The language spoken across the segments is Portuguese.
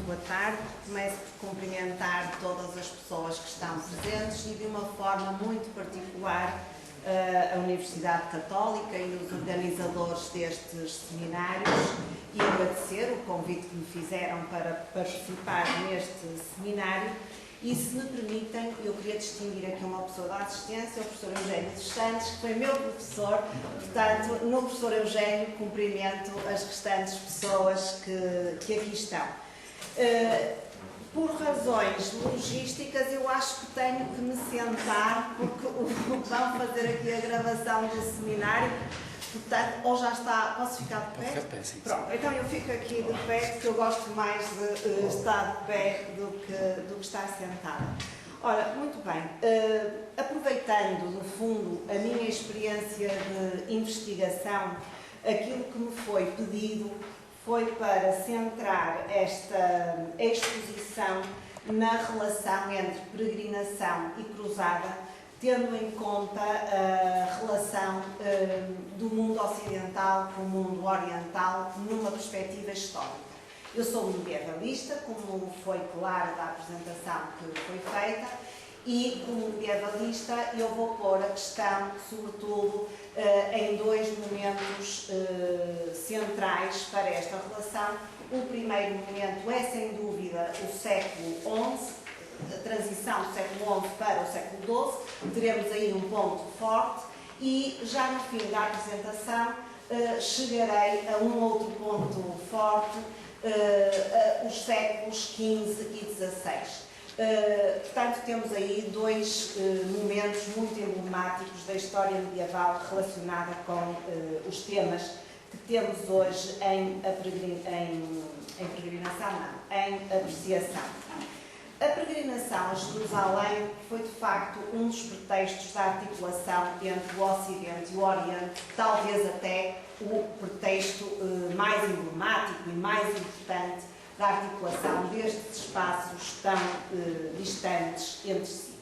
boa tarde. Começo por cumprimentar todas as pessoas que estão presentes e de uma forma muito particular a Universidade Católica e os organizadores destes seminários e agradecer o convite que me fizeram para participar neste seminário. E, se me permitem, eu queria distinguir aqui uma pessoa da assistência, o professor Eugênio dos Santos, que foi meu professor. Portanto, no professor Eugênio cumprimento as restantes pessoas que aqui estão. Por razões logísticas, eu acho que tenho que me sentar, porque vão fazer aqui a gravação do seminário. Portanto, ou já está, posso ficar de pé? Pode ficar de pé, sim. Pronto, então eu fico aqui de pé, porque eu gosto mais de estar de pé do que estar sentada. Ora, muito bem, aproveitando, no fundo, a minha experiência de investigação, aquilo que me foi pedido foi para centrar esta exposição na relação entre peregrinação e cruzada, tendo em conta a relação do mundo ocidental com o mundo oriental numa perspectiva histórica. Eu sou medievalista, como foi claro da apresentação que foi feita, e como medievalista eu vou pôr a questão, sobretudo, em dois momentos centrais para esta relação. O primeiro momento é, sem dúvida, o século XI, a transição do século XI para o século XII, teremos aí um ponto forte e já no fim da apresentação chegarei a um outro ponto forte, os séculos XV e XVI. Portanto, temos aí dois momentos muito emblemáticos da história medieval relacionada com os temas que temos hoje em apreciação. A peregrinação a Jerusalém foi, de facto, um dos pretextos da articulação entre o Ocidente e o Oriente, talvez até o pretexto mais emblemático e mais importante da articulação destes espaços tão distantes entre si.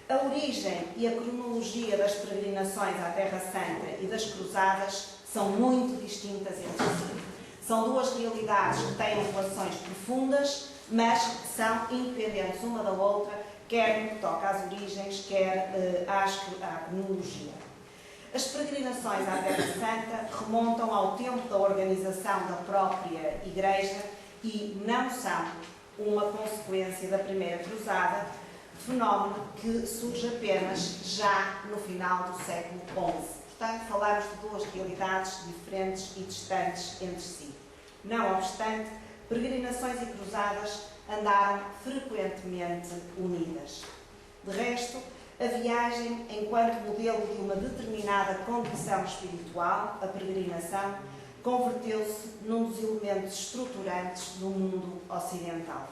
A origem e a cronologia das peregrinações à Terra Santa e das cruzadas são muito distintas entre si. São duas realidades que têm relações profundas, mas que são independentes uma da outra, quer no que toca às origens, quer à cronologia. As peregrinações à Terra Santa remontam ao tempo da organização da própria Igreja e não são uma consequência da Primeira Cruzada, fenómeno que surge apenas já no final do século XI. Portanto, falamos de duas realidades diferentes e distantes entre si. Não obstante, peregrinações e cruzadas andaram frequentemente unidas. De resto, a viagem, enquanto modelo de uma determinada condição espiritual, a peregrinação, converteu-se num dos elementos estruturantes do mundo ocidental.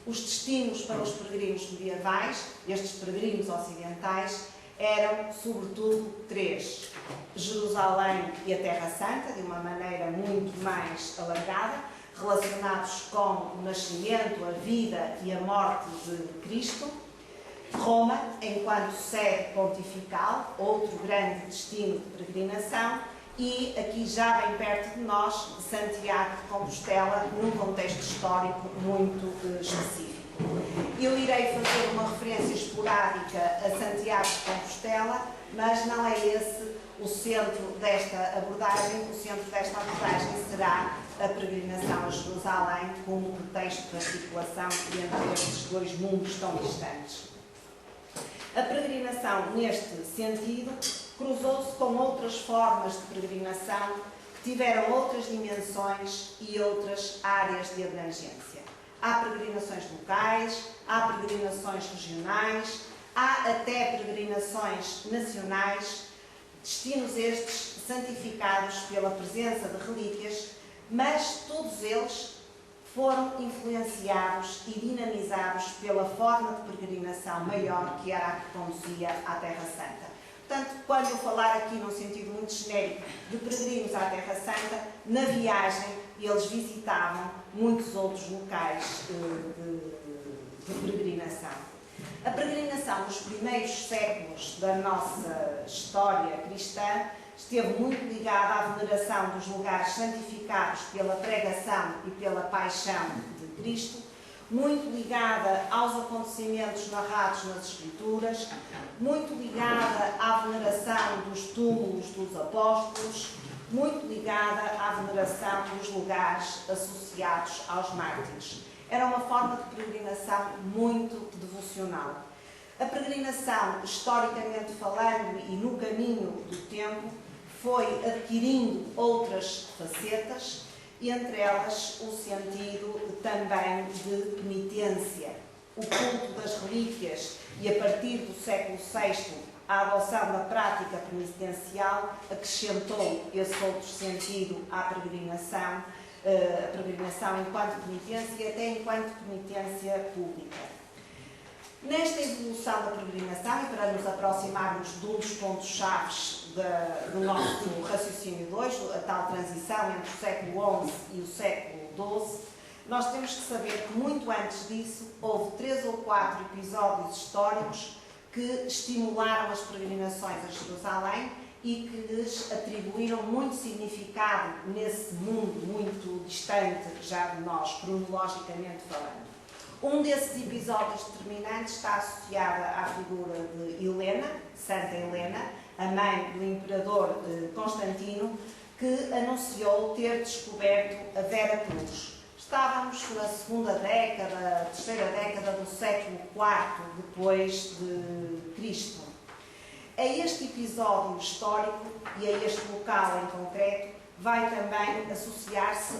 Os destinos para os peregrinos medievais, estes peregrinos ocidentais, eram, sobretudo, três: Jerusalém e a Terra Santa, de uma maneira muito mais alargada, relacionados com o nascimento, a vida e a morte de Cristo; Roma, enquanto sede pontifical, outro grande destino de peregrinação; e, aqui já bem perto de nós, Santiago de Compostela, num contexto histórico muito específico. Eu irei fazer uma referência esporádica a Santiago de Compostela, mas não é esse o centro desta abordagem. O centro desta abordagem será a peregrinação a Jerusalém como pretexto de articulação entre estes dois mundos tão distantes. A peregrinação, neste sentido, cruzou-se com outras formas de peregrinação que tiveram outras dimensões e outras áreas de abrangência. Há peregrinações locais, há peregrinações regionais, há até peregrinações nacionais, destinos estes santificados pela presença de relíquias, mas todos eles foram influenciados e dinamizados pela forma de peregrinação maior que era a que conduzia à Terra Santa. Portanto, quando eu falar aqui num sentido muito genérico de peregrinos à Terra Santa, na viagem eles visitavam muitos outros locais de peregrinação. A peregrinação nos primeiros séculos da nossa história cristã esteve muito ligada à veneração dos lugares santificados pela pregação e pela paixão de Cristo, muito ligada aos acontecimentos narrados nas Escrituras, muito ligada à veneração dos túmulos dos apóstolos, muito ligada à veneração dos lugares associados aos mártires. Era uma forma de peregrinação muito devocional. A peregrinação, historicamente falando e no caminho do tempo, foi adquirindo outras facetas, e entre elas o sentido também de penitência. O culto das relíquias e, a partir do século VI, a adoção da prática penitencial acrescentou esse outro sentido à peregrinação, a peregrinação enquanto penitência e até enquanto penitência pública. Nesta evolução da peregrinação, e para nos aproximarmos de um dos pontos-chave do nosso raciocínio de hoje, a tal transição entre o século XI e o século XII, nós temos que saber que muito antes disso houve 3 ou 4 episódios históricos que estimularam as peregrinações a Jerusalém e que lhes atribuíram muito significado nesse mundo muito distante já de nós, cronologicamente falando. Um desses episódios determinantes está associado à figura de Helena, Santa Helena, a mãe do imperador Constantino, que anunciou ter descoberto a Vera Cruz. Estávamos na terceira década do século IV depois de Cristo. A este episódio histórico e a este local em concreto vai também associar-se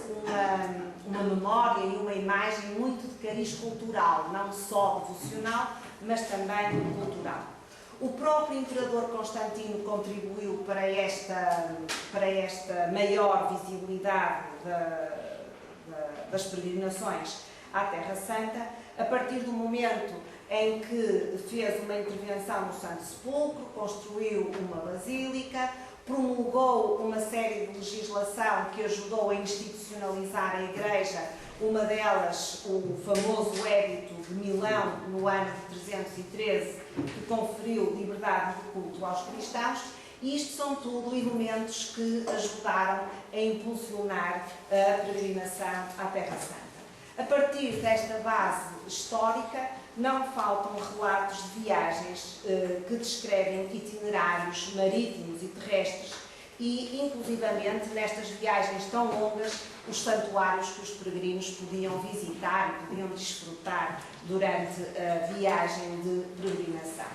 uma memória e uma imagem muito de cariz cultural, não só devocional, mas também cultural. O próprio imperador Constantino contribuiu para esta maior visibilidade das peregrinações à Terra Santa, a partir do momento em que fez uma intervenção no Santo Sepulcro, construiu uma basílica, promulgou uma série de legislação que ajudou a institucionalizar a Igreja, uma delas o famoso Édito de Milão, no ano de 313, que conferiu liberdade de culto aos cristãos, e isto são tudo elementos que ajudaram a impulsionar a peregrinação à Terra Santa. A partir desta base histórica, não faltam relatos de viagens que descrevem itinerários marítimos e terrestres e, inclusivamente, nestas viagens tão longas, os santuários que os peregrinos podiam visitar e podiam desfrutar durante a viagem de peregrinação.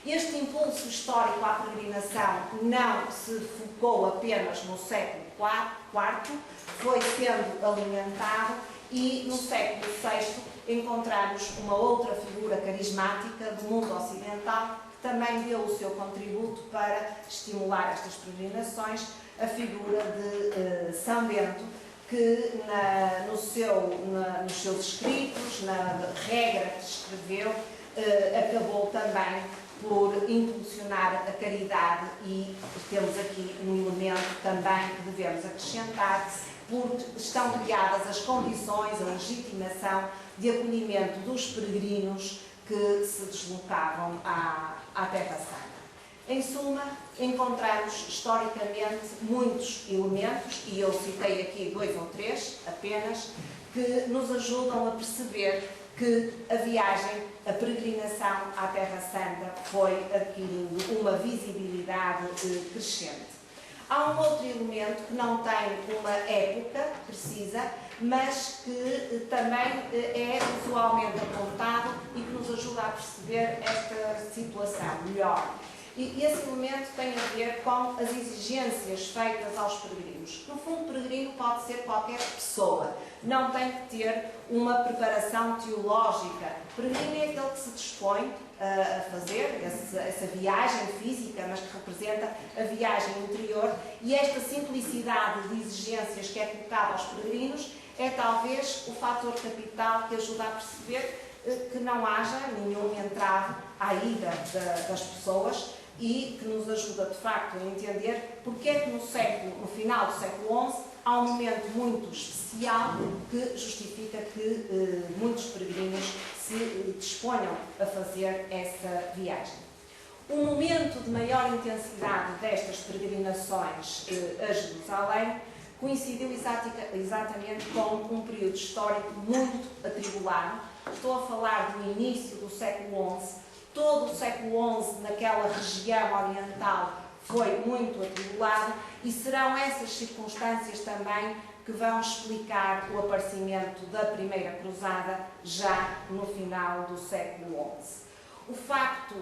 Este impulso histórico à peregrinação não se focou apenas no século IV, foi sendo alimentado e no século VI encontramos uma outra figura carismática do mundo ocidental que também deu o seu contributo para estimular estas peregrinações, a figura de São Bento, que nos seus escritos, na regra que escreveu, acabou também por impulsionar a caridade e temos aqui um elemento também que devemos acrescentar, porque estão criadas as condições, a legitimação de acolhimento dos peregrinos que se deslocavam à Terra Santa. Em suma, encontramos historicamente muitos elementos, e eu citei aqui 2 ou 3 apenas, que nos ajudam a perceber que a viagem, a peregrinação à Terra Santa foi adquirindo uma visibilidade crescente. Há um outro elemento que não tem uma época precisa, mas que também é visualmente apontado e que nos ajuda a perceber esta situação melhor. E esse elemento tem a ver com as exigências feitas aos peregrinos. No fundo, peregrino pode ser qualquer pessoa, não tem que ter uma preparação teológica. Peregrino é aquele que se dispõe a fazer essa viagem física, mas que representa a viagem interior, e esta simplicidade de exigências que é colocada aos peregrinos é talvez o fator capital que ajuda a perceber que não haja nenhum entrave à ida das pessoas e que nos ajuda de facto a entender porque é que no final do século XI há um momento muito especial que justifica que muitos peregrinos se disponham a fazer essa viagem. O momento de maior intensidade destas peregrinações a Jerusalém coincidiu exatamente com um período histórico muito atribulado. Estou a falar do início do século XI. Todo o século XI naquela região oriental foi muito atribulado e serão essas circunstâncias também que vão explicar o aparecimento da Primeira Cruzada já no final do século XI. O facto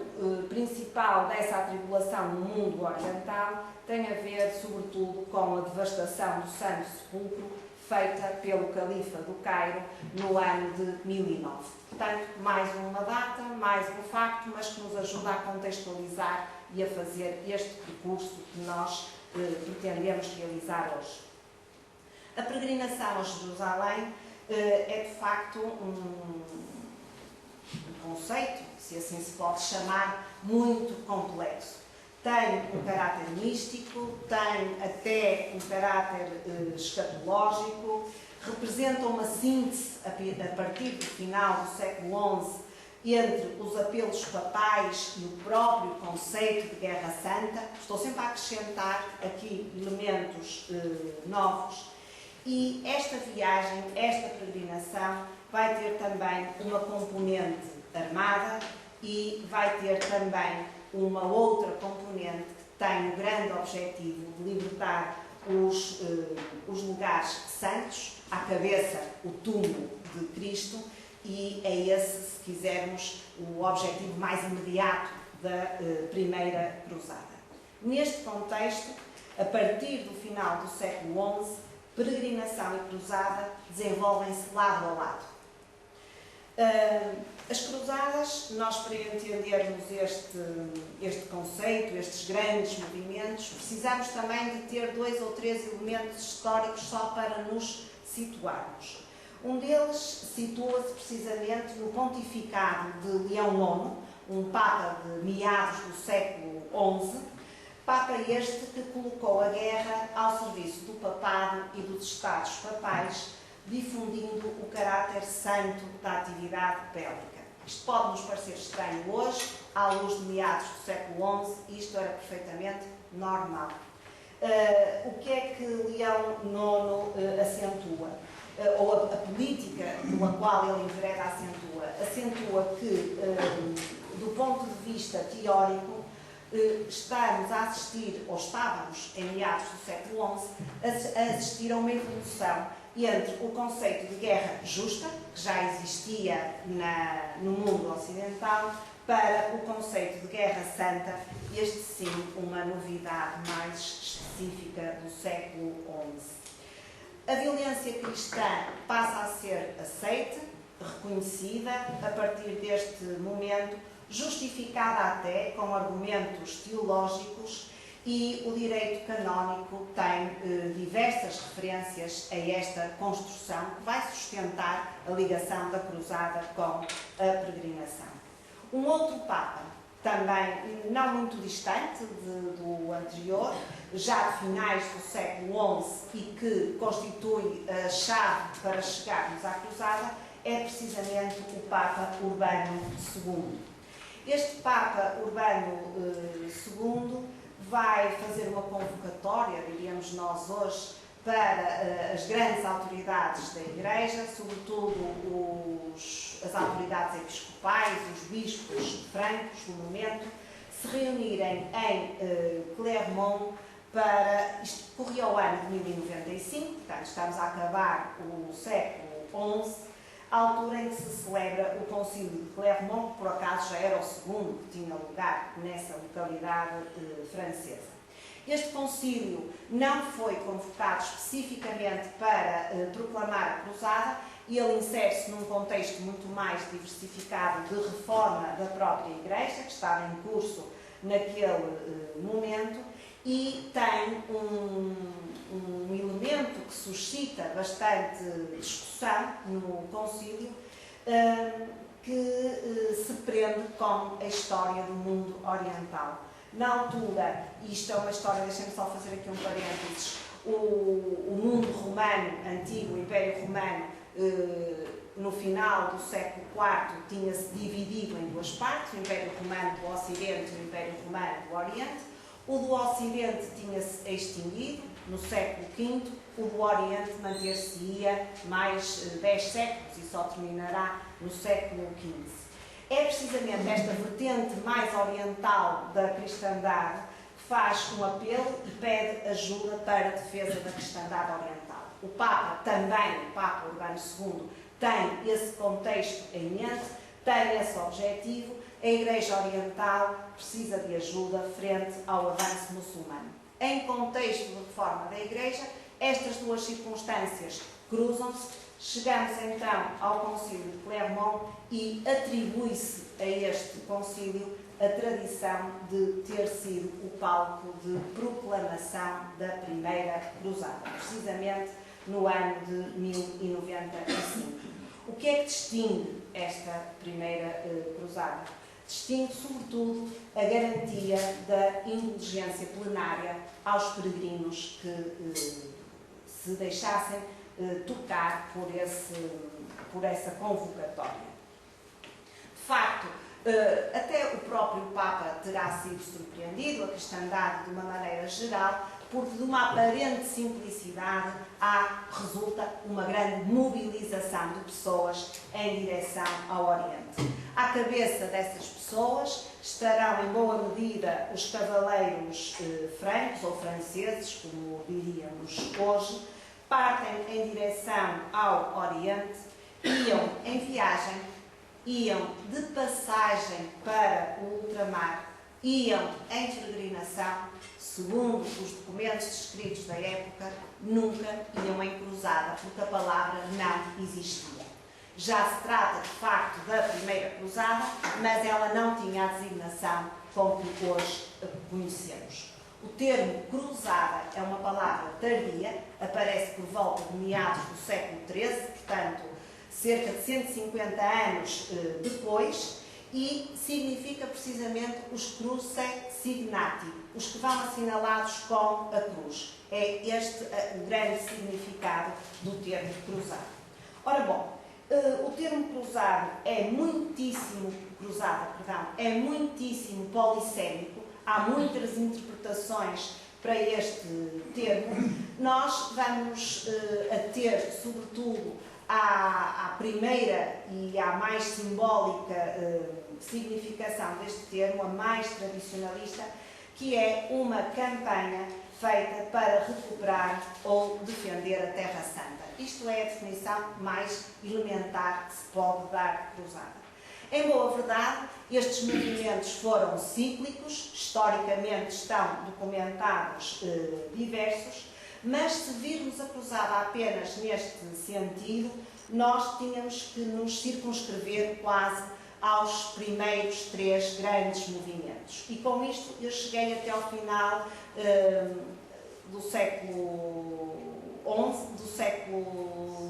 principal dessa atribulação no mundo oriental tem a ver, sobretudo, com a devastação do Santo Sepulcro feita pelo Califa do Cairo no ano de 1009. Portanto, mais uma data, mais um facto, mas que nos ajuda a contextualizar e a fazer este percurso que nós pretendemos realizar hoje. A peregrinação a Jerusalém é, de facto, um conceito, se assim se pode chamar, muito complexo. Tem um caráter místico, tem até um caráter escatológico, representa uma síntese, a partir do final do século XI, entre os apelos papais e o próprio conceito de Guerra Santa. Estou sempre a acrescentar aqui elementos novos. E esta viagem, esta peregrinação, vai ter também uma componente armada e vai ter também uma outra componente que tem o grande objetivo de libertar os lugares santos, à cabeça o túmulo de Cristo, e é esse, se quisermos, o objetivo mais imediato da Primeira Cruzada. Neste contexto, a partir do final do século XI, peregrinação e cruzada desenvolvem-se lado a lado. As cruzadas, nós, para entendermos este conceito, estes grandes movimentos, precisamos também de ter 2 ou 3 elementos históricos só para nos situarmos. Um deles situa-se precisamente no pontificado de Leão IX, um Papa de meados do século XI, Papa este que colocou a guerra ao serviço do papado e dos Estados papais, difundindo o caráter santo da atividade bélica. Isto pode nos parecer estranho hoje, à luz de meados do século XI, e isto era perfeitamente normal. O que é que Leão IX acentua? Ou a política pela qual ele envereda acentua que, do ponto de vista teórico, estamos a assistir, ou estávamos em meados do século XI, a assistir a uma evolução entre o conceito de guerra justa, que já existia no mundo ocidental, para o conceito de guerra santa, este sim uma novidade mais específica do século XI. A violência cristã passa a ser aceite, reconhecida, a partir deste momento, justificada até com argumentos teológicos, e o direito canónico tem diversas referências a esta construção que vai sustentar a ligação da cruzada com a peregrinação. Um outro Papa, também não muito distante do anterior, já de finais do século XI, e que constitui a chave para chegarmos à cruzada, é precisamente o Papa Urbano II. Este Papa Urbano II vai fazer uma convocatória, diríamos nós hoje, para as grandes autoridades da Igreja, sobretudo as autoridades episcopais, os bispos francos do momento, se reunirem em Clermont para... Isto corria o ano de 1095, portanto estamos a acabar o século XI, a altura em que se celebra o Concílio de Clermont, que por acaso já era o segundo que tinha lugar nessa localidade francesa. Este concílio não foi convocado especificamente para proclamar a cruzada, e ele insere-se num contexto muito mais diversificado de reforma da própria Igreja, que estava em curso naquele momento, e tem um elemento que suscita bastante discussão no concílio, que se prende com a história do mundo oriental. Na altura, isto é uma história, deixem-me só fazer aqui um parênteses, o mundo romano antigo, o Império Romano, no final do século IV, tinha-se dividido em duas partes, o Império Romano do Ocidente e o Império Romano do Oriente. O do Ocidente tinha-se extinguido no século V, o do Oriente manter-se-ia mais 10 séculos e só terminará no século XV. É precisamente esta vertente mais oriental da cristandade que faz um apelo e pede ajuda para a defesa da cristandade oriental. O Papa também, o Papa Urbano II, tem esse contexto em mente, tem esse objetivo. A Igreja Oriental precisa de ajuda frente ao avanço muçulmano. Em contexto de reforma da Igreja, estas duas circunstâncias cruzam-se. Chegamos então ao Concílio de Clermont e atribui-se a este concílio a tradição de ter sido o palco de proclamação da Primeira Cruzada, precisamente no ano de 1095. O que é que distingue esta Primeira Cruzada? Distingue, sobretudo, a garantia da indulgência plenária aos peregrinos que se deixassem tocar por essa convocatória. De facto, até o próprio Papa terá sido surpreendido, a cristandade de uma maneira geral, porque de uma aparente simplicidade resulta uma grande mobilização de pessoas em direção ao Oriente. À cabeça dessas pessoas estarão em boa medida os cavaleiros francos ou franceses, como diríamos hoje, partem em direção ao Oriente, iam em viagem, iam de passagem para o ultramar, iam em peregrinação, segundo os documentos escritos da época, nunca iam em cruzada, porque a palavra não existia. Já se trata, de facto, da Primeira Cruzada, mas ela não tinha a designação com que hoje a conhecemos. O termo cruzada é uma palavra tardia, aparece por volta de meados do século XIII, portanto, cerca de 150 anos depois, e significa precisamente os cruce signati, os que vão assinalados com a cruz. É este o grande significado do termo cruzado. Ora bom, o termo cruzado é muitíssimo polissémico, há muitas interpretações para este termo. Nós vamos a ter, sobretudo, à primeira e à mais simbólica significação deste termo, a mais tradicionalista, que é uma campanha feita para recuperar ou defender a Terra Santa. Isto é a definição mais elementar que se pode dar de cruzada. Em boa verdade, estes movimentos foram cíclicos, historicamente estão documentados diversos, mas se virmos a cruzada apenas neste sentido, nós tínhamos que nos circunscrever quase aos primeiros 3 grandes movimentos. E com isto eu cheguei até ao final do século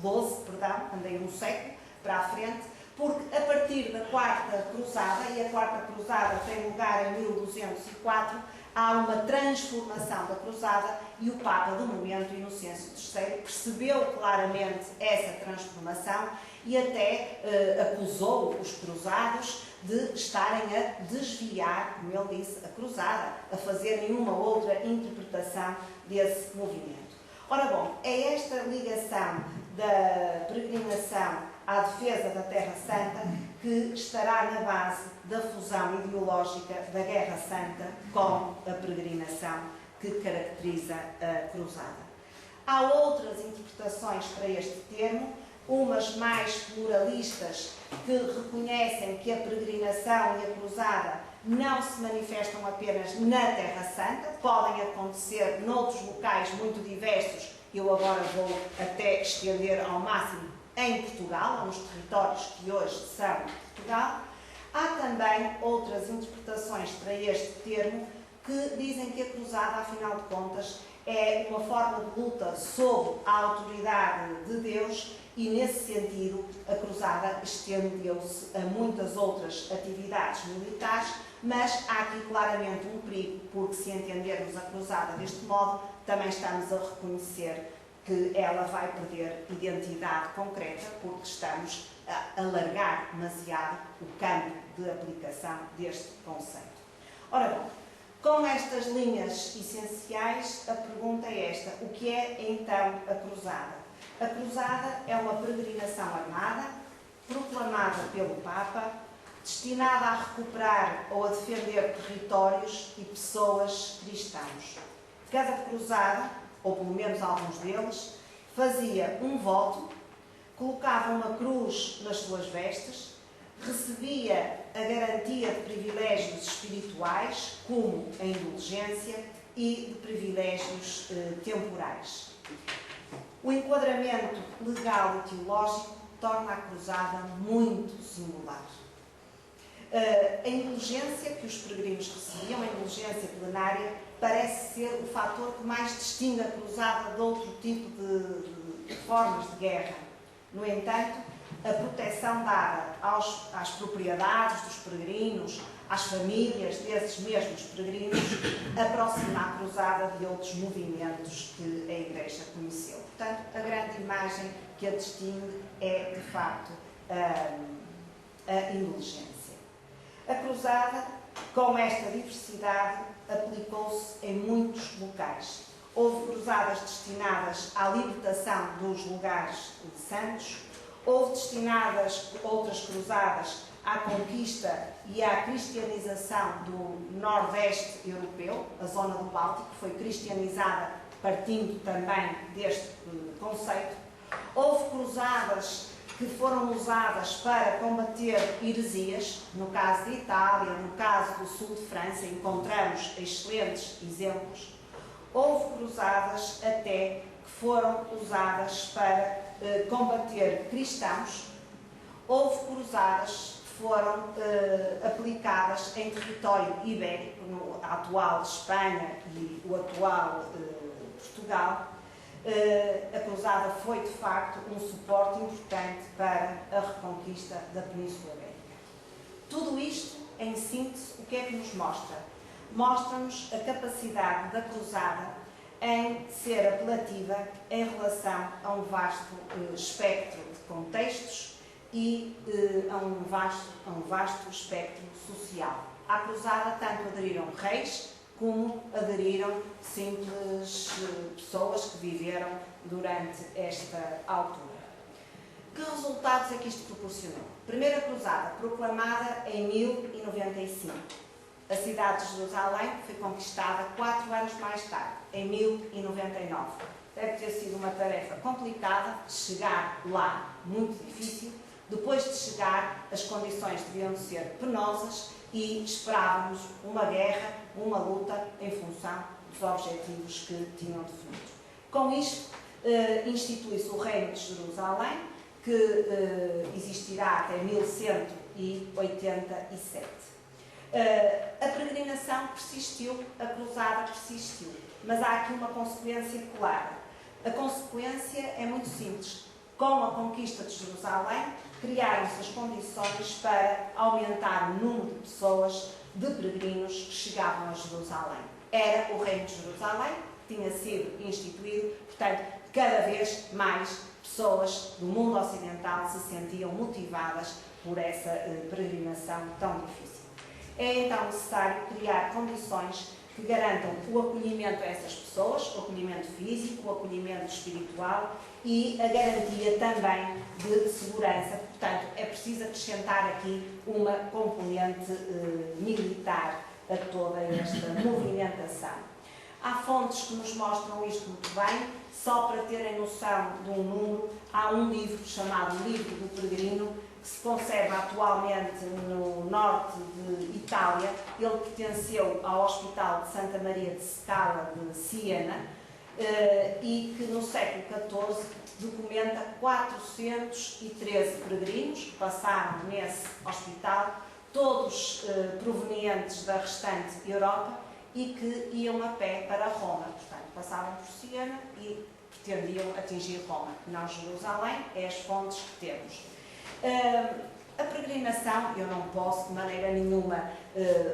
XII, andei um século para a frente, porque a partir da Quarta Cruzada, e a Quarta Cruzada tem lugar em 1204, há uma transformação da Cruzada e o Papa do momento, Inocêncio III, percebeu claramente essa transformação e até acusou os cruzados de estarem a desviar, como ele disse, a Cruzada, a fazerem uma outra interpretação desse movimento. Ora bom, é esta ligação da peregrinação à defesa da Terra Santa que estará na base da fusão ideológica da Guerra Santa com a peregrinação que caracteriza a Cruzada. Há outras interpretações para este termo, umas mais pluralistas que reconhecem que a peregrinação e a Cruzada não se manifestam apenas na Terra Santa, podem acontecer noutros locais muito diversos, eu agora vou até estender ao máximo em Portugal, ou nos territórios que hoje são Portugal. Há também outras interpretações para este termo que dizem que a Cruzada, afinal de contas, é uma forma de luta sob a autoridade de Deus e, nesse sentido, a Cruzada estendeu-se a muitas outras atividades militares, mas há aqui claramente um perigo, porque se entendermos a Cruzada deste modo, também estamos a reconhecer que ela vai perder identidade concreta porque estamos a alargar demasiado o campo de aplicação deste conceito. Ora bom, com estas linhas essenciais, a pergunta é esta: o que é então a Cruzada? A Cruzada é uma peregrinação armada, proclamada pelo Papa, destinada a recuperar ou a defender territórios e pessoas cristãos. Cada cruzada, ou pelo menos alguns deles, fazia um voto, colocava uma cruz nas suas vestes, recebia a garantia de privilégios espirituais, como a indulgência, e de privilégios temporais. O enquadramento legal e teológico torna a cruzada muito singular. A indulgência que os peregrinos recebiam, a indulgência plenária, parece ser o fator que mais distingue a cruzada de outro tipo de formas de guerra. No entanto, a proteção dada às propriedades dos peregrinos, às famílias desses mesmos peregrinos, aproxima a cruzada de outros movimentos que a Igreja conheceu. Portanto, a grande imagem que a distingue é, de facto, a indulgência. A cruzada, com esta diversidade, aplicou-se em muitos locais. Houve cruzadas destinadas à libertação dos lugares santos, houve destinadas outras cruzadas à conquista e à cristianização do Nordeste europeu, a zona do Báltico, que foi cristianizada partindo também deste conceito. Houve cruzadas que foram usadas para combater heresias, no caso de Itália, no caso do sul de França, encontramos excelentes exemplos. Houve cruzadas até que foram usadas para combater cristãos. Houve cruzadas que foram aplicadas em território ibérico, no atual Espanha e o atual Portugal. A cruzada foi, de facto, um suporte importante para a reconquista da Península Ibérica. Tudo isto, em síntese, o que é que nos mostra? Mostra-nos a capacidade da cruzada em ser apelativa em relação a um vasto espectro de contextos e a um vasto espectro social. À cruzada tanto aderiram reis como aderiram simples pessoas que viveram durante esta altura. Que resultados é que isto proporcionou? Primeira cruzada, proclamada em 1095. A cidade de Jerusalém foi conquistada 4 anos mais tarde, em 1099. Deve ter sido uma tarefa complicada, chegar lá, muito difícil. Depois de chegar, as condições deviam ser penosas e esperávamos uma guerra, uma luta em função dos objetivos que tinham definidos. Com isto, institui-se o Reino de Jerusalém, que existirá até 1187. A peregrinação persistiu, a cruzada persistiu, mas há aqui uma consequência clara. A consequência é muito simples. Com a conquista de Jerusalém, criaram-se as condições para aumentar o número de pessoas, de peregrinos que chegavam a Jerusalém. Era o Reino de Jerusalém, que tinha sido instituído, portanto, cada vez mais pessoas do mundo ocidental se sentiam motivadas por essa peregrinação tão difícil. É então necessário criar condições que garantam o acolhimento a essas pessoas, o acolhimento físico, o acolhimento espiritual e a garantia também de segurança. Portanto, é preciso acrescentar aqui uma componente militar a toda esta movimentação. Há fontes que nos mostram isto muito bem. Só para terem noção de um número, há um livro chamado Livro do Peregrino, que se conserva atualmente no norte de Itália. Ele pertenceu ao Hospital de Santa Maria de Scala de Siena e que no século XIV documenta 413 peregrinos que passaram nesse hospital, todos provenientes da restante Europa e que iam a pé para Roma. Portanto, passavam por Siena e pretendiam atingir Roma, não Jerusalém. É as fontes que temos. A peregrinação, eu não posso de maneira nenhuma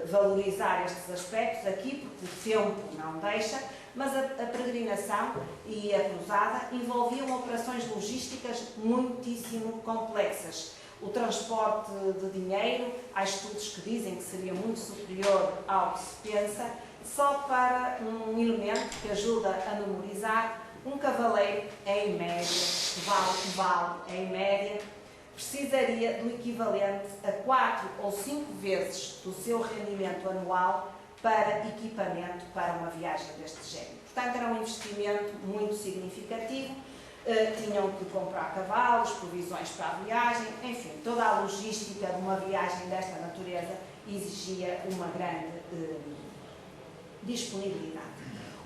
valorizar estes aspectos aqui, porque o tempo não deixa, mas a peregrinação e a cruzada envolviam operações logísticas muitíssimo complexas. O transporte de dinheiro, há estudos que dizem que seria muito superior ao que se pensa. Só para um elemento que ajuda a memorizar, um cavaleiro, em média, vale em média, precisaria do equivalente a 4 ou 5 vezes do seu rendimento anual para equipamento para uma viagem deste género. Portanto, era um investimento muito significativo. Tinham que comprar cavalos, provisões para a viagem, enfim, toda a logística de uma viagem desta natureza exigia uma grande disponibilidade.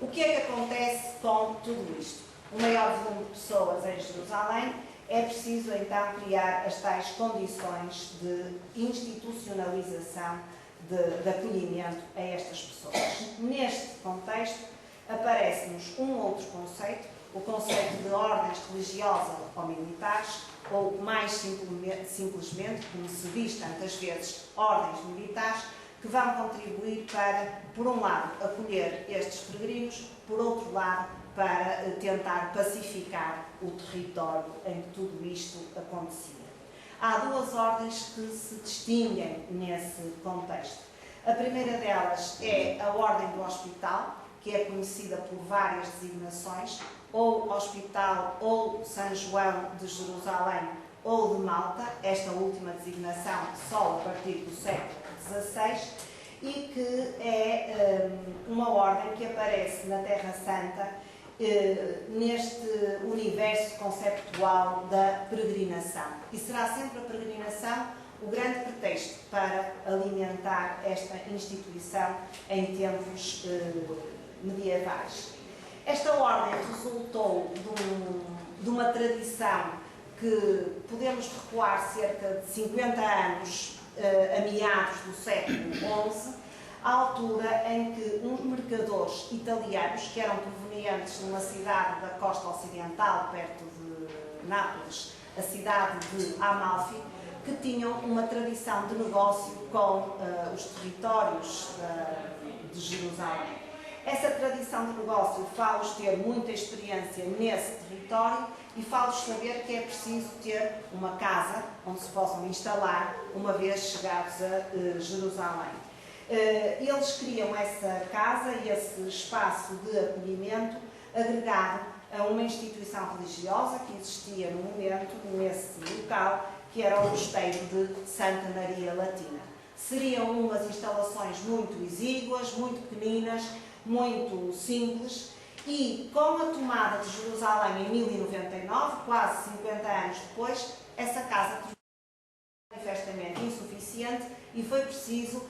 O que é que acontece com tudo isto? O maior volume de pessoas em Jerusalém, é preciso então criar as tais condições de institucionalização de acolhimento a estas pessoas. Neste contexto, aparece-nos um outro conceito, o conceito de ordens religiosas ou militares, ou mais simplesmente, como se diz tantas vezes, ordens militares, que vão contribuir para, por um lado, acolher estes peregrinos, por outro lado, para tentar pacificar o território em que tudo isto acontecia. Há duas ordens que se distinguem nesse contexto. A primeira delas é a Ordem do Hospital, que é conhecida por várias designações, ou Hospital ou São João de Jerusalém ou de Malta, esta última designação só a partir do século XVI, e que é uma ordem que aparece na Terra Santa neste universo conceptual da peregrinação. E será sempre a peregrinação o grande pretexto para alimentar esta instituição em tempos medievais. Esta ordem resultou de uma tradição que podemos recuar cerca de 50 anos a meados do século XI, à altura em que uns mercadores italianos, que eram provenientes de uma cidade da costa ocidental, perto de Nápoles, a cidade de Amalfi, que tinham uma tradição de negócio com os territórios de Jerusalém. Essa tradição de negócio faz-os ter muita experiência nesse território e faz-os saber que é preciso ter uma casa onde se possam instalar uma vez chegados a Jerusalém. Eles criam essa casa e esse espaço de acolhimento agregado a uma instituição religiosa que existia no momento, nesse local, que era o mosteiro de Santa Maria Latina. Seriam umas instalações muito exíguas, muito pequeninas, muito simples, e com a tomada de Jerusalém em 1099, quase 50 anos depois, essa casa tornou-se manifestamente insuficiente e foi preciso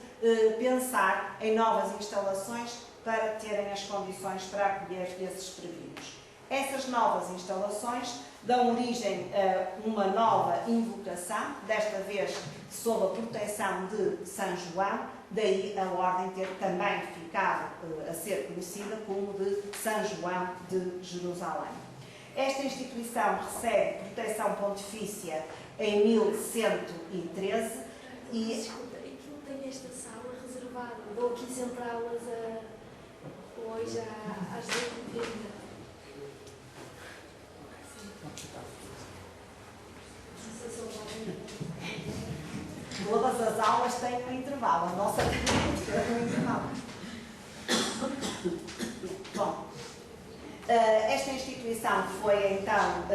pensar em novas instalações para terem as condições para acolher esses peregrinos. Essas novas instalações dão origem a uma nova invocação, desta vez sob a proteção de São João, daí a ordem ter também ficado a ser conhecida como de São João de Jerusalém. Esta instituição recebe proteção pontifícia em 1113 e... Escuta, aquilo tem esta sala reservada, dou aqui sempre aulas hoje às 10h30. Todas as aulas têm um intervalo, a nossa tem um intervalo. Bom, esta instituição foi então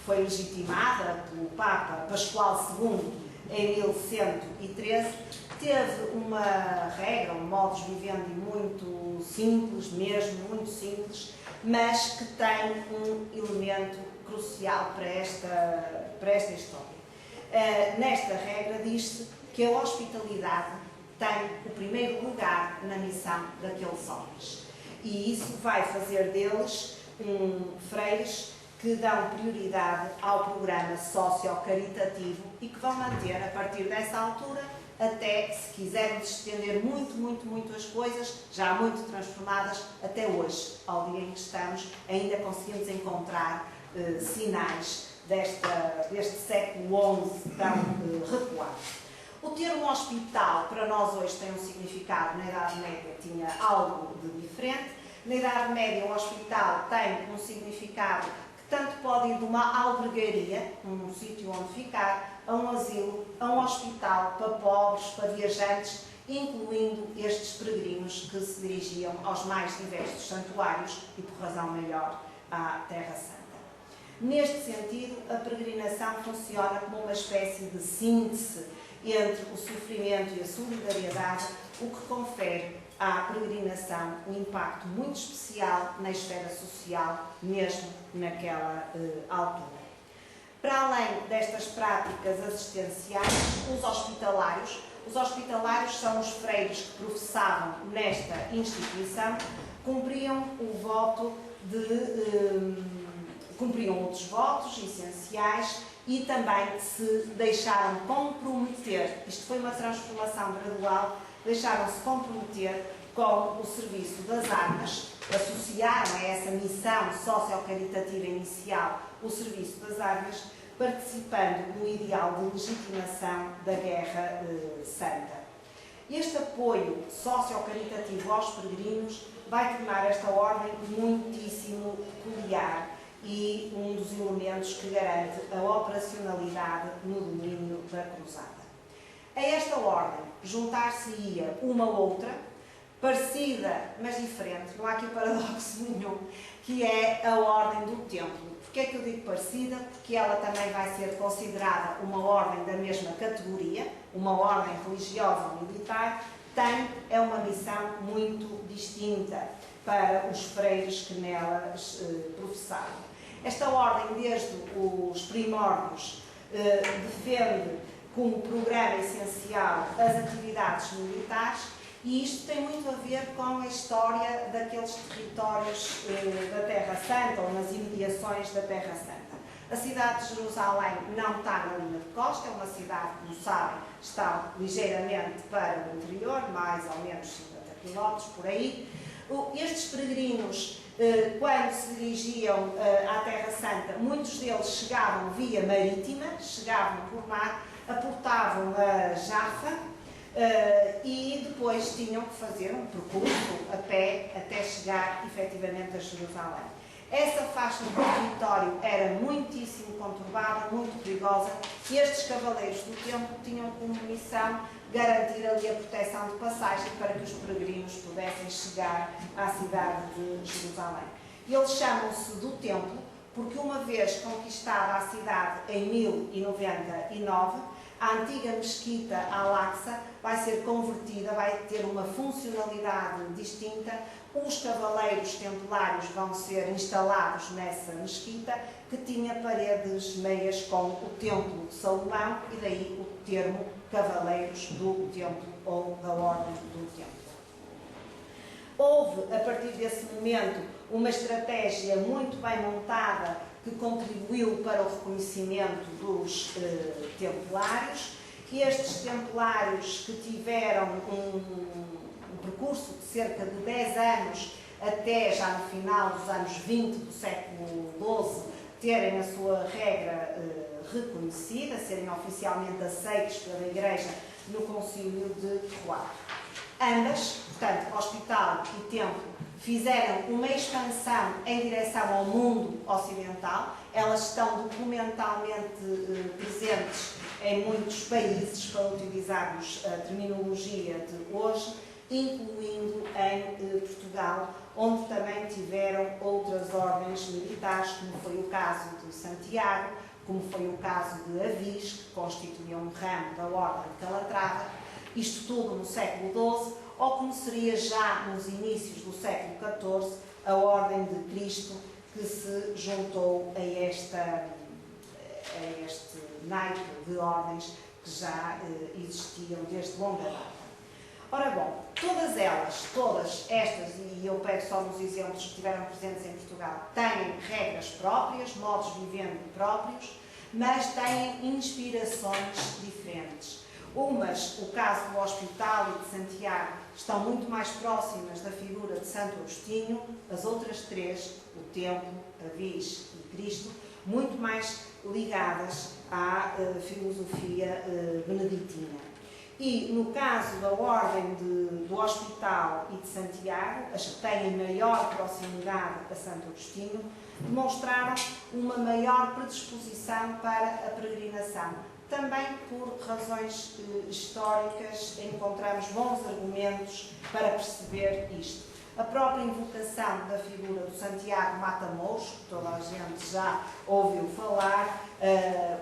foi legitimada pelo Papa Pascoal II em 1113, teve uma regra, um modus vivendi muito simples mesmo, muito simples, mas que tem um elemento crucial para esta história. Nesta regra diz-se que a hospitalidade tem o primeiro lugar na missão daqueles homens. E isso vai fazer deles freires que dão prioridade ao programa socio-caritativo e que vão manter, a partir dessa altura, até, se quisermos estender muito as coisas, já muito transformadas, até hoje, ao dia em que estamos, ainda conseguimos encontrar sinais deste século XI tão recuado. O termo hospital, para nós hoje, tem um significado, na Idade Média tinha algo de diferente, Na Idade Média, o hospital tem um significado que tanto pode ir de uma albergaria, um sítio onde ficar, a um asilo, a um hospital para pobres, para viajantes, incluindo estes peregrinos que se dirigiam aos mais diversos santuários e, por razão maior, à Terra Santa. Neste sentido, a peregrinação funciona como uma espécie de síntese entre o sofrimento e a solidariedade, o que confere à peregrinação um impacto muito especial na esfera social, mesmo naquela altura. Para além destas práticas assistenciais, os hospitalários são os freiros que professavam nesta instituição, cumpriam outros votos essenciais e também se deixaram comprometer, isto foi uma transformação gradual, deixaram-se comprometer com o serviço das armas, associaram a essa missão socio-caritativa inicial o serviço das armas, participando no ideal de legitimação da Guerra Santa. Este apoio socio-caritativo aos peregrinos vai tornar esta ordem muitíssimo peculiar e um dos elementos que garante a operacionalidade no domínio da cruzada. A esta ordem juntar-se-ia uma outra, parecida, mas diferente, não há aqui paradoxo nenhum, que é a Ordem do Templo. Porquê é que eu digo parecida? Porque ela também vai ser considerada uma ordem da mesma categoria, uma ordem religiosa ou militar, é uma missão muito distinta para os freiros que nelas professaram. Esta ordem, desde os primórdios, defende como programa essencial as atividades militares e isto tem muito a ver com a história daqueles territórios da Terra Santa ou nas imediações da Terra Santa. A cidade de Jerusalém não está na linha de costa, é uma cidade, como sabem, está ligeiramente para o interior, mais ou menos 50 km por aí. Estes peregrinos, quando se dirigiam à Terra Santa, muitos deles chegavam via marítima, chegavam por mar, aportavam a Jaffa e depois tinham que fazer um percurso a pé até chegar efetivamente a Jerusalém. Essa faixa do território era muitíssimo conturbada, muito perigosa, e estes cavaleiros do templo tinham como missão garantir ali a proteção de passagem para que os peregrinos pudessem chegar à cidade de Jerusalém. Eles chamam-se do templo porque, uma vez conquistada a cidade em 1099, a antiga mesquita Al-Aqsa vai ser convertida, vai ter uma funcionalidade distinta. Os cavaleiros templários vão ser instalados nessa mesquita, que tinha paredes meias com o Templo de Salomão, e daí o termo Cavaleiros do Templo ou da Ordem do Templo. Houve, a partir desse momento, uma estratégia muito bem montada que contribuiu para o reconhecimento dos templários, e estes templários que tiveram um percurso de cerca de 10 anos até já no final dos anos 20 do século XII terem a sua regra reconhecida, serem oficialmente aceitos pela Igreja no Concílio de Troyes. Ambas, portanto, hospital e templo, fizeram uma expansão em direção ao mundo ocidental. Elas estão documentalmente presentes em muitos países, para utilizarmos a terminologia de hoje, incluindo em Portugal, onde também tiveram outras ordens militares, como foi o caso de Santiago, como foi o caso de Avis, que constituíam um ramo da Ordem de Calatrava, isto tudo no século XII, ou como seria já nos inícios do século XIV, a Ordem de Cristo, que se juntou a este naipe de ordens que já existiam desde longa data. Ora bom, todas estas, e eu pego só nos exemplos que estiveram presentes em Portugal, têm regras próprias, modos de vivendo próprios, mas têm inspirações diferentes. Umas, o caso do Hospital e de Santiago, estão muito mais próximas da figura de Santo Agostinho, as outras três, o Templo, Avis e Cristo, muito mais ligadas à filosofia beneditina. E no caso da Ordem do Hospital e de Santiago, as que têm maior proximidade a Santo Agostinho, demonstraram uma maior predisposição para a peregrinação. Também por razões históricas encontramos bons argumentos para perceber isto. A própria invocação da figura do Santiago Mata-Mouros, que toda a gente já ouviu falar,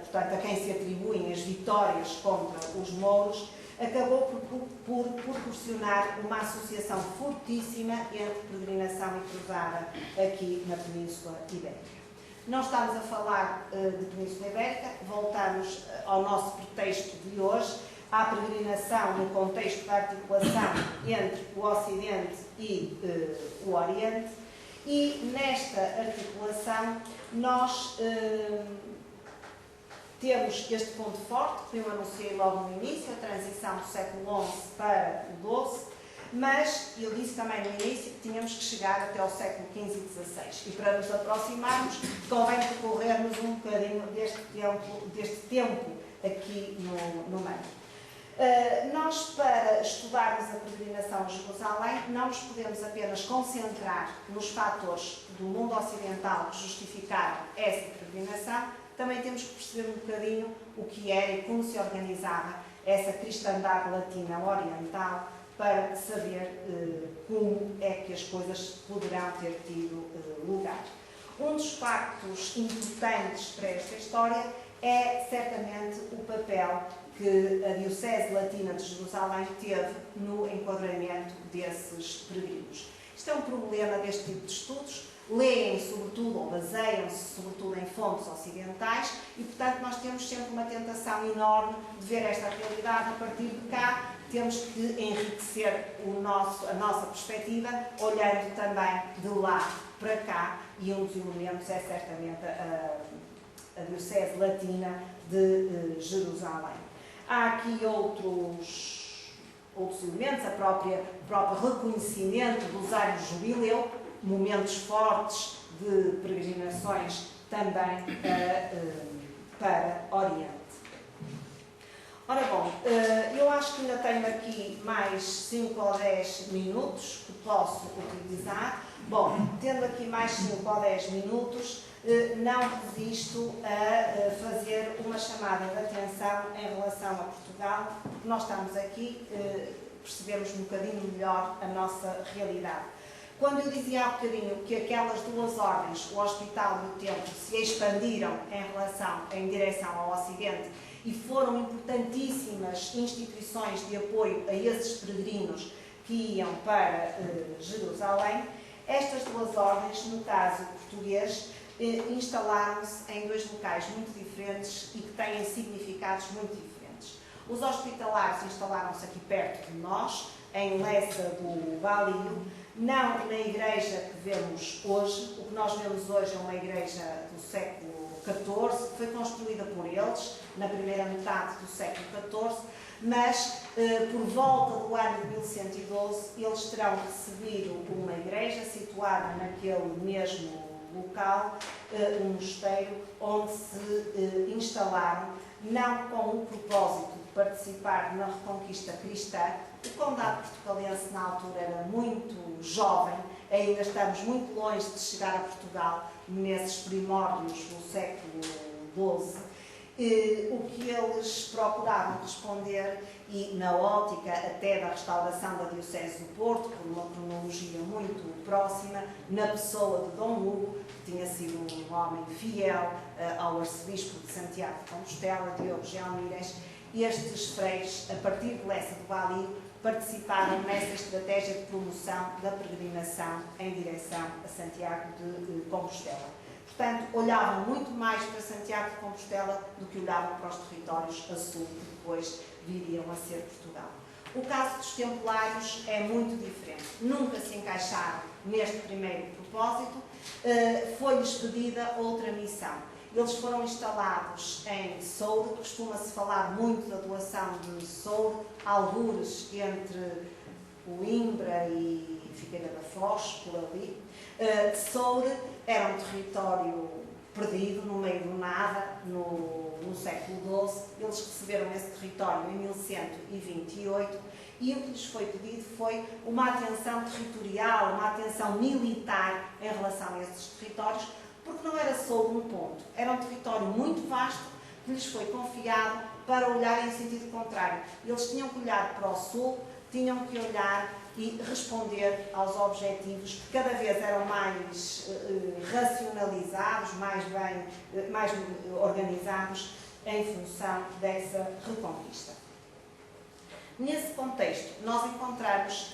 portanto, a quem se atribuem as vitórias contra os mouros, acabou por proporcionar uma associação fortíssima entre peregrinação e cruzada aqui na Península Ibérica. Não estamos a falar de Península Ibérica, voltamos ao nosso pretexto de hoje, à peregrinação no contexto da articulação entre o Ocidente e o Oriente, e nesta articulação nós temos este ponto forte, que eu anunciei logo no início, a transição do século XI para o XII, mas eu disse também no início que tínhamos que chegar até ao século XV e XVI. E para nos aproximarmos, convém percorrermos um bocadinho deste tempo aqui no meio. Nós, para estudarmos a peregrinação a Jerusalém, não nos podemos apenas concentrar nos fatores do mundo ocidental que justificaram essa peregrinação, também temos que perceber um bocadinho o que era e como se organizava essa cristandade latina oriental, para saber como é que as coisas poderão ter tido lugar. Um dos factos importantes para esta história é certamente o papel que a Diocese Latina de Jerusalém teve no enquadramento desses peregrinos. Isto é um problema deste tipo de estudos, leem sobretudo ou baseiam-se sobretudo em fontes ocidentais e, portanto, nós temos sempre uma tentação enorme de ver esta realidade a partir de cá. Temos que enriquecer a nossa perspectiva, olhando também de lá para cá, e um dos elementos é certamente a Diocese Latina de Jerusalém. Há aqui outros elementos, o próprio reconhecimento do rosário jubileu, momentos fortes de peregrinações também para Oriente. Ora bom, eu acho que ainda tenho aqui mais 5 ou 10 minutos que posso utilizar. Bom, tendo aqui mais 5 ou 10 minutos, não resisto a fazer uma chamada de atenção em relação a Portugal, porque nós estamos aqui, percebemos um bocadinho melhor a nossa realidade. Quando eu dizia há bocadinho que aquelas duas ordens, o Hospital e o Templo, se expandiram em direção ao Ocidente, e foram importantíssimas instituições de apoio a esses peregrinos que iam para Jerusalém, estas duas ordens, no caso português, instalaram-se em dois locais muito diferentes e que têm significados muito diferentes. Os hospitalares instalaram-se aqui perto de nós, em Lessa do Valio, não na igreja que vemos hoje. O que nós vemos hoje é uma igreja do século XIV, que foi construída por eles na primeira metade do século XIV, mas por volta do ano de 1112 eles terão recebido uma igreja situada naquele mesmo local, um mosteiro, onde se instalaram, não com o propósito de participar na reconquista cristã. O condado portucalense na altura era muito jovem, ainda estamos muito longe de chegar a Portugal nesses primórdios do século XII. O que eles procuravam responder, e na ótica até da restauração da Diocese do Porto, por uma cronologia muito próxima, na pessoa de Dom Hugo, que tinha sido um homem fiel ao arcebispo de Santiago de Compostela, Diogo Gelmires, estes freires, a partir de Lessa do Valio, participaram nessa estratégia de promoção da peregrinação em direção a Santiago de Compostela. Portanto, olhavam muito mais para Santiago de Compostela do que olhavam para os territórios a sul, que depois viriam a ser Portugal. O caso dos templários é muito diferente. Nunca se encaixaram neste primeiro propósito. Foi-lhes pedida outra missão. Eles foram instalados em Soure, costuma-se falar muito da doação de Soure, algures entre Coimbra e Figueira da Foz, por ali. Soure era um território perdido no meio do nada, no século XII. Eles receberam esse território em 1128 e o que lhes foi pedido foi uma atenção territorial, uma atenção militar em relação a esses territórios, porque não era só um ponto, era um território muito vasto que lhes foi confiado para olhar em sentido contrário. Eles tinham que olhar para o sul, tinham que olhar e responder aos objetivos que cada vez eram mais racionalizados, mais organizados em função dessa reconquista. Nesse contexto, nós encontramos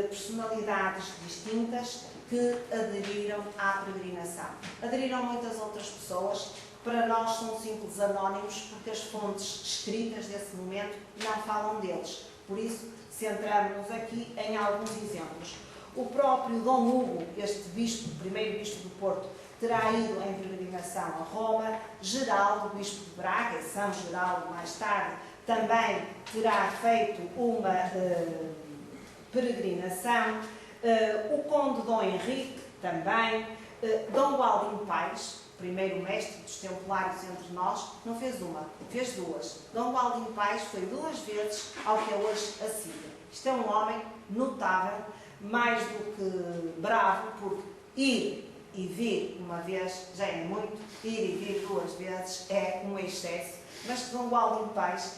personalidades distintas que aderiram à peregrinação. Aderiram muitas outras pessoas, que para nós são simples anónimos, porque as fontes escritas desse momento não falam deles. Por isso, centramos-nos aqui em alguns exemplos. O próprio Dom Hugo, este bispo, o primeiro bispo do Porto, terá ido em peregrinação a Roma. Geraldo, bispo de Braga, e São Geraldo mais tarde, também terá feito uma peregrinação. O conde Dom Henrique também. Dom Gualdinho Paes, primeiro mestre dos templários entre nós, não fez uma, fez duas. Dom Gualdinho Paes foi 2 vezes ao que é hoje a Síria. Isto é um homem notável, mais do que bravo, porque ir e vir uma vez já é muito, ir e vir 2 vezes é um excesso, mas que Dom Gualdinho Paes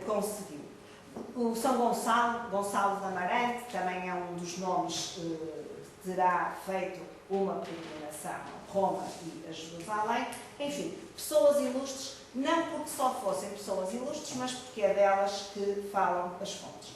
conseguiu. O São Gonçalo, Gonçalo de Amarante, também é um dos nomes que terá feito uma peregrinação a Roma e a Jerusalém. Enfim, pessoas ilustres, não porque só fossem pessoas ilustres, mas porque é delas que falam as fontes.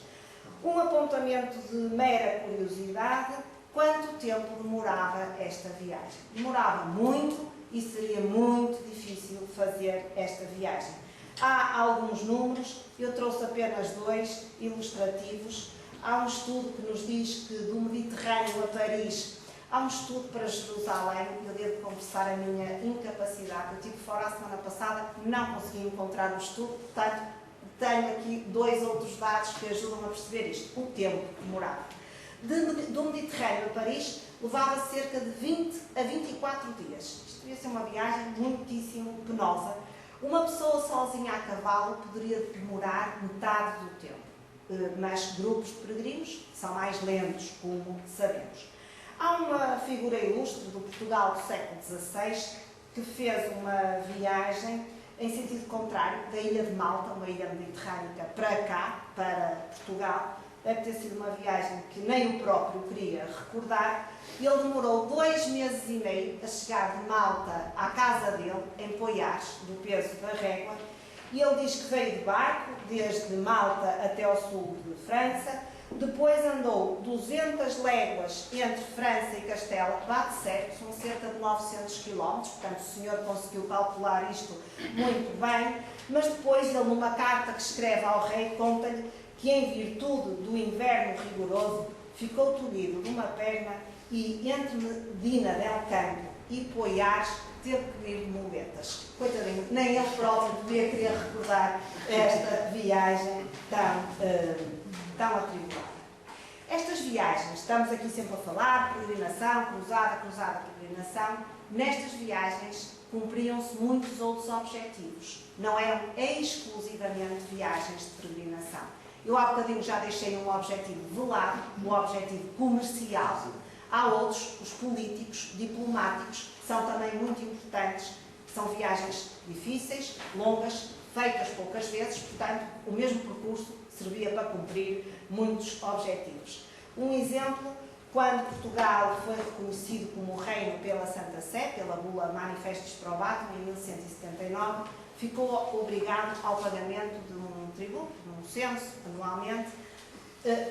Um apontamento de mera curiosidade: quanto tempo demorava esta viagem? Demorava muito e seria muito difícil fazer esta viagem. Há alguns números, eu trouxe apenas 2 ilustrativos. Há um estudo que nos diz que do Mediterrâneo a Paris, há um estudo para Jerusalém. Eu devo confessar a minha incapacidade. Eu estive fora a semana passada, não consegui encontrar o estudo, portanto, tenho aqui 2 outros dados que ajudam a perceber isto. O tempo que demorava. Do Mediterrâneo a Paris, levava cerca de 20 a 24 dias. Isto devia ser uma viagem muitíssimo penosa. Uma pessoa sozinha a cavalo poderia demorar metade do tempo, mas grupos de peregrinos são mais lentos, como sabemos. Há uma figura ilustre do Portugal do século XVI que fez uma viagem em sentido contrário, da ilha de Malta, uma ilha mediterrânica, para cá, para Portugal. Deve ter sido uma viagem que nem o próprio queria recordar. Ele demorou 2 meses e meio a chegar de Malta à casa dele, em Poiares, do peso da régua. E ele diz que veio de barco, desde Malta até ao sul de França. Depois andou 200 léguas entre França e Castela, bate certo, são cerca de 900 km, portanto o senhor conseguiu calcular isto muito bem. Mas depois ele, numa carta que escreve ao rei, conta-lhe que, em virtude do inverno rigoroso, ficou tolhido de uma perna e, entre Medina del Campo e Poiares, teve que ir de muletas. Coitadinho, nem ele próprio podia querer recordar esta viagem tão atribulada. Estas viagens, estamos aqui sempre a falar, peregrinação, cruzada, peregrinação. Nestas viagens cumpriam-se muitos outros objetivos. Não eram exclusivamente viagens de peregrinação. Eu há bocadinho já deixei um objetivo velado, um objetivo comercial. Há outros, os políticos, diplomáticos, que são também muito importantes. São viagens difíceis, longas, feitas poucas vezes, portanto, o mesmo percurso servia para cumprir muitos objetivos. Um exemplo: quando Portugal foi reconhecido como reino pela Santa Sé, pela bula Manifestis Probatum, em 1179, ficou obrigado ao pagamento de um tributo, de um censo, anualmente.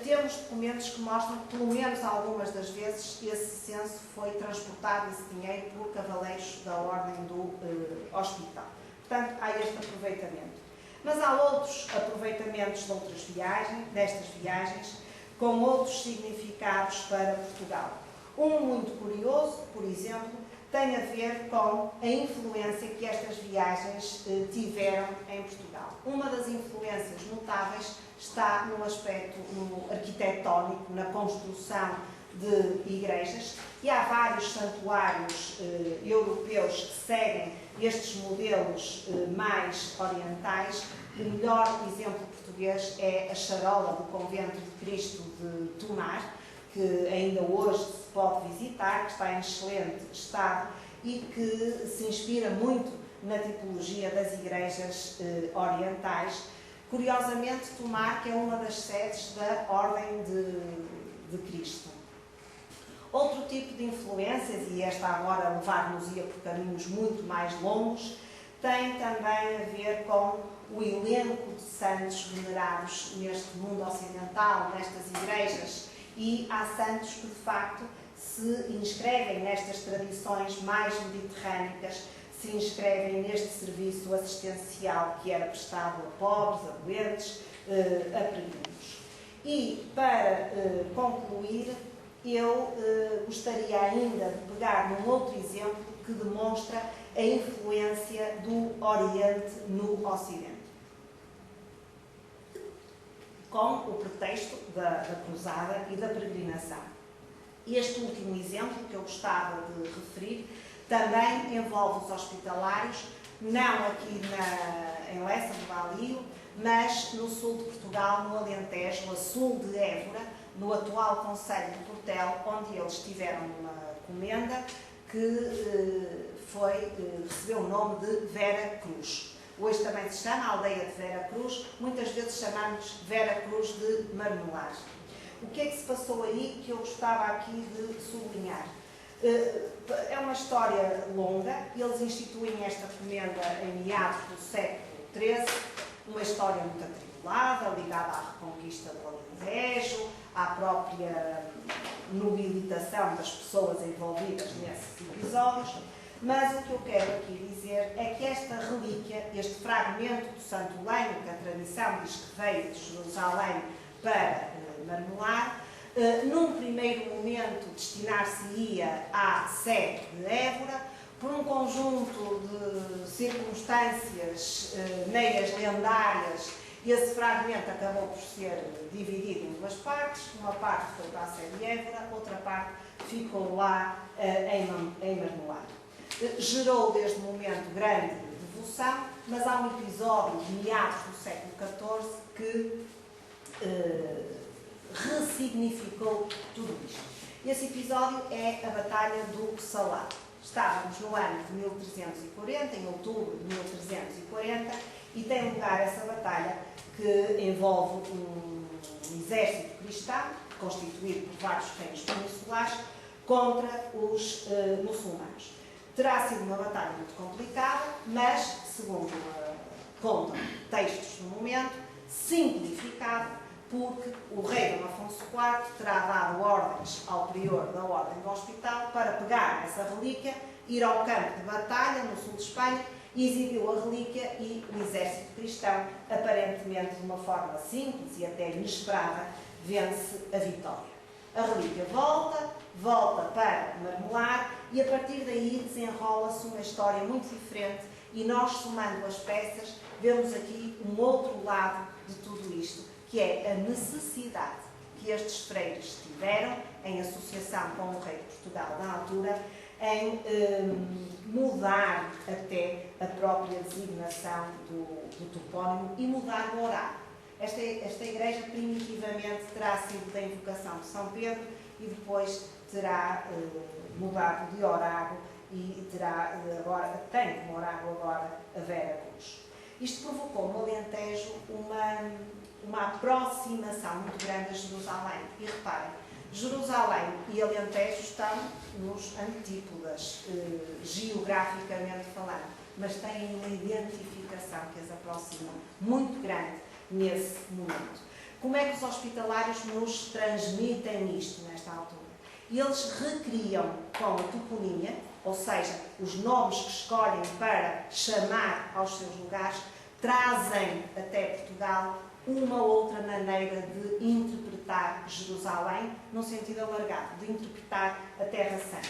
Temos documentos que mostram que, pelo menos algumas das vezes, esse censo foi transportado, esse dinheiro, por cavaleiros da Ordem do Hospital. Portanto, há este aproveitamento. Mas há outros aproveitamentos de outras viagens, destas viagens, com outros significados para Portugal. Um muito curioso, por exemplo, tem a ver com a influência que estas viagens tiveram em Portugal. Uma das influências notáveis está no aspecto arquitetónico, na construção de igrejas, e há vários santuários europeus que seguem estes modelos mais orientais. O melhor exemplo português é a charola do Convento de Cristo de Tomar, que ainda hoje se pode visitar, que está em excelente estado e que se inspira muito na tipologia das igrejas orientais. Curiosamente, Tomar, que é uma das sedes da Ordem de Cristo. Outro tipo de influências, e esta agora levar-nos-ia por caminhos muito mais longos, tem também a ver com o elenco de santos venerados neste mundo ocidental, nestas igrejas, e há santos que, de facto, se inscrevem nestas tradições mais mediterrânicas, se inscrevem neste serviço assistencial que era prestado a pobres, a doentes, a peregrinos. E, para concluir, eu gostaria ainda de pegar num outro exemplo que demonstra a influência do Oriente no Ocidente. Com o pretexto da cruzada e da peregrinação. Este último exemplo que eu gostava de referir também envolve os hospitalários, não aqui em Lessa, no Valio, mas no sul de Portugal, no Alentejo, a sul de Évora, no atual concelho de Portel, onde eles tiveram uma comenda que recebeu o nome de Vera Cruz. Hoje também se chama a aldeia de Vera Cruz, muitas vezes chamamos Vera Cruz de Marmelar. O que é que se passou aí que eu gostava aqui de sublinhar? É uma história longa, eles instituem esta comenda em meados do século XIII, uma história muito atribulada, ligada à reconquista do Alentejo, à própria nobilitação das pessoas envolvidas nesses episódios, mas o que eu quero aqui dizer é que esta relíquia, este fragmento do Santo Lenho, que a tradição diz que veio de Jerusalém para Marmelar, num primeiro momento destinar-se-ia à sede de Évora, por um conjunto de circunstâncias meias lendárias. Esse fragmento acabou por ser dividido em duas partes. Uma parte foi para a sede de Évora, outra parte ficou lá em Marmelar. Gerou desde o momento grande devoção, mas há um episódio de meados do século XIV que ressignificou tudo isto. Esse episódio é a Batalha do Salado. Estávamos no ano de 1340, em outubro de 1340, e tem lugar essa batalha que envolve um exército cristão, constituído por vários reinos peninsulares, contra os muçulmanos. Terá sido uma batalha muito complicada, mas, segundo contam textos do momento, simplificada, porque o rei Dom Afonso IV terá dado ordens ao prior da Ordem do Hospital para pegar essa relíquia, ir ao campo de batalha no sul de Espanha, exibiu a relíquia e o exército cristão, aparentemente de uma forma simples e até inesperada, vence a vitória. A relíquia volta para Marmelar e a partir daí desenrola-se uma história muito diferente e nós, somando as peças, vemos aqui um outro lado de tudo isto, que é a necessidade que estes freiros tiveram, em associação com o rei de Portugal na altura, em mudar até a própria designação do topónimo e mudar o oráculo. Esta igreja primitivamente terá sido da invocação de São Pedro e depois terá mudado de oráculo e tem como oráculo agora a Vera Cruz. Isto provocou no Alentejo uma aproximação muito grande a Jerusalém. E reparem, Jerusalém e Alentejo estão nos antípodas, geograficamente falando, mas têm uma identificação que as aproxima muito grande nesse momento. Como é que os hospitalários nos transmitem isto nesta altura? Eles recriam com a toponímia, ou seja, os nomes que escolhem para chamar aos seus lugares, trazem até Portugal uma outra maneira de interpretar Jerusalém, num sentido alargado, de interpretar a Terra Santa.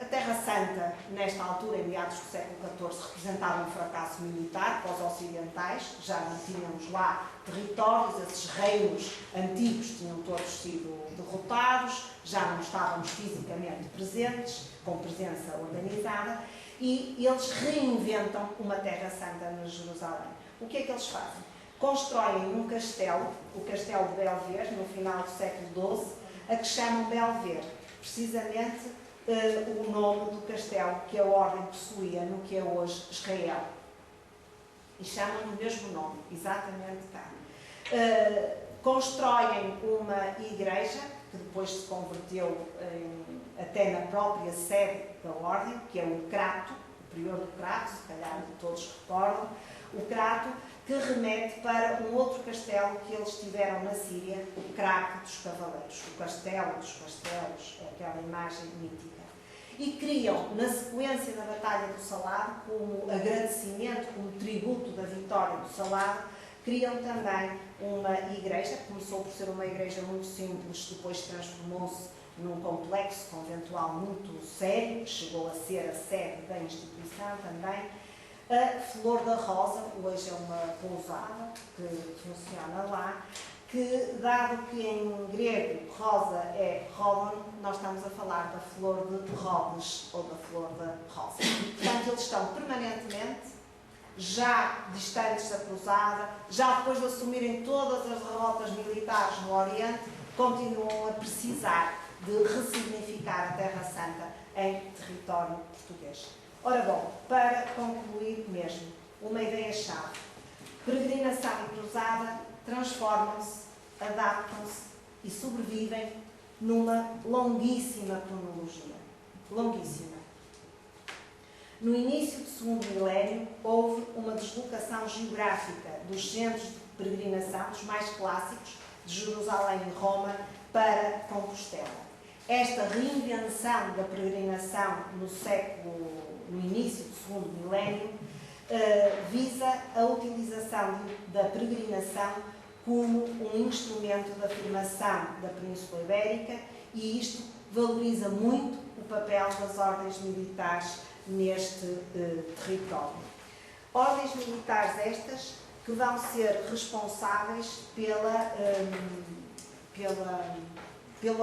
A Terra Santa, nesta altura, em meados do século XIV, representava um fracasso militar para os ocidentais, já não tínhamos lá territórios, esses reinos antigos tinham todos sido derrotados, já não estávamos fisicamente presentes, com presença organizada, e eles reinventam uma Terra Santa na Jerusalém. O que é que eles fazem? Constroem um castelo, o Castelo de Belver, no final do século XII, a que chamam Belver, precisamente o nome do castelo que a ordem possuía no que é hoje Israel. E chamam-lhe o mesmo nome, exatamente cá. Constroem uma igreja, que depois se converteu até na própria sede da ordem, que é o Crato, o prior do Crato, se calhar todos recordam, o Crato, que remete para um outro castelo que eles tiveram na Síria, o Crato dos Cavaleiros, o Castelo dos Castelos, é aquela imagem mítica. E criam, na sequência da Batalha do Salado, como agradecimento, como tributo da vitória do Salado, criam também uma igreja, que começou por ser uma igreja muito simples, depois transformou-se num complexo conventual muito sério, que chegou a ser a sede da instituição também. A Flor da Rosa, hoje é uma pousada que funciona lá, que, dado que em grego rosa é Rodon, nós estamos a falar da flor de Rhodes, ou da flor da rosa. Portanto, eles estão permanentemente, já distantes da cruzada, já depois de assumirem todas as derrotas militares no Oriente, continuam a precisar de ressignificar a Terra Santa em território português. Ora bom, para concluir mesmo, uma ideia-chave. Peregrinação e cruzada transformam-se, adaptam-se e sobrevivem numa longuíssima cronologia. Longuíssima. No início do segundo milénio, houve uma deslocação geográfica dos centros de peregrinação, dos mais clássicos, de Jerusalém e Roma, para Compostela. Esta reinvenção da peregrinação no início do segundo milénio visa a utilização da peregrinação como um instrumento de afirmação da Península Ibérica, e isto valoriza muito o papel das ordens militares neste território. Ordens militares estas que vão ser responsáveis pelo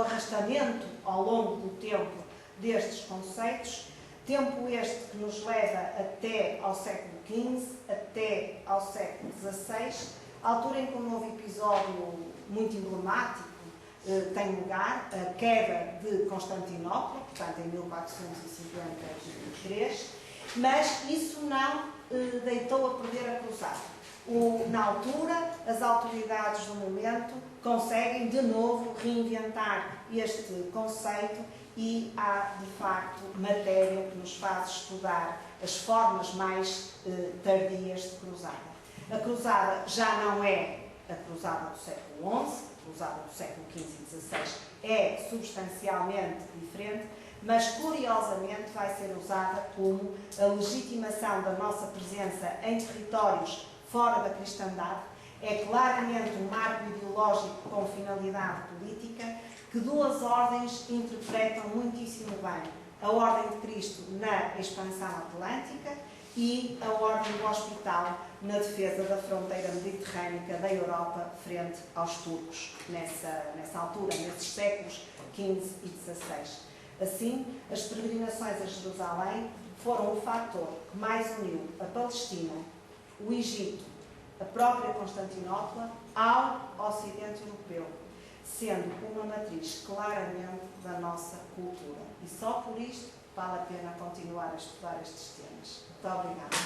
arrastamento ao longo do tempo destes conceitos, tempo este que nos leva até ao século XV, até ao século XVI, altura em que um novo episódio muito emblemático tem lugar, a queda de Constantinopla, portanto em 1453, mas isso não deitou a perder a cruzada. Na altura, as autoridades do momento conseguem de novo reinventar este conceito e há, de facto, matéria que nos faz estudar as formas mais tardias de cruzada. A cruzada já não é a cruzada do século XI, a cruzada do século XV e XVI é substancialmente diferente, mas curiosamente vai ser usada como a legitimação da nossa presença em territórios fora da cristandade, é claramente um marco ideológico com finalidade política que duas ordens interpretam muitíssimo bem. A Ordem de Cristo na expansão atlântica e a Ordem do Hospital na defesa da fronteira mediterrânica da Europa frente aos turcos, nessa altura, nesses séculos XV e XVI. Assim, as peregrinações a Jerusalém foram o fator que mais uniu a Palestina, o Egito, a própria Constantinopla, ao Ocidente Europeu, sendo uma matriz claramente da nossa cultura. E só por isto vale a pena continuar a estudar estes temas. Muito obrigada.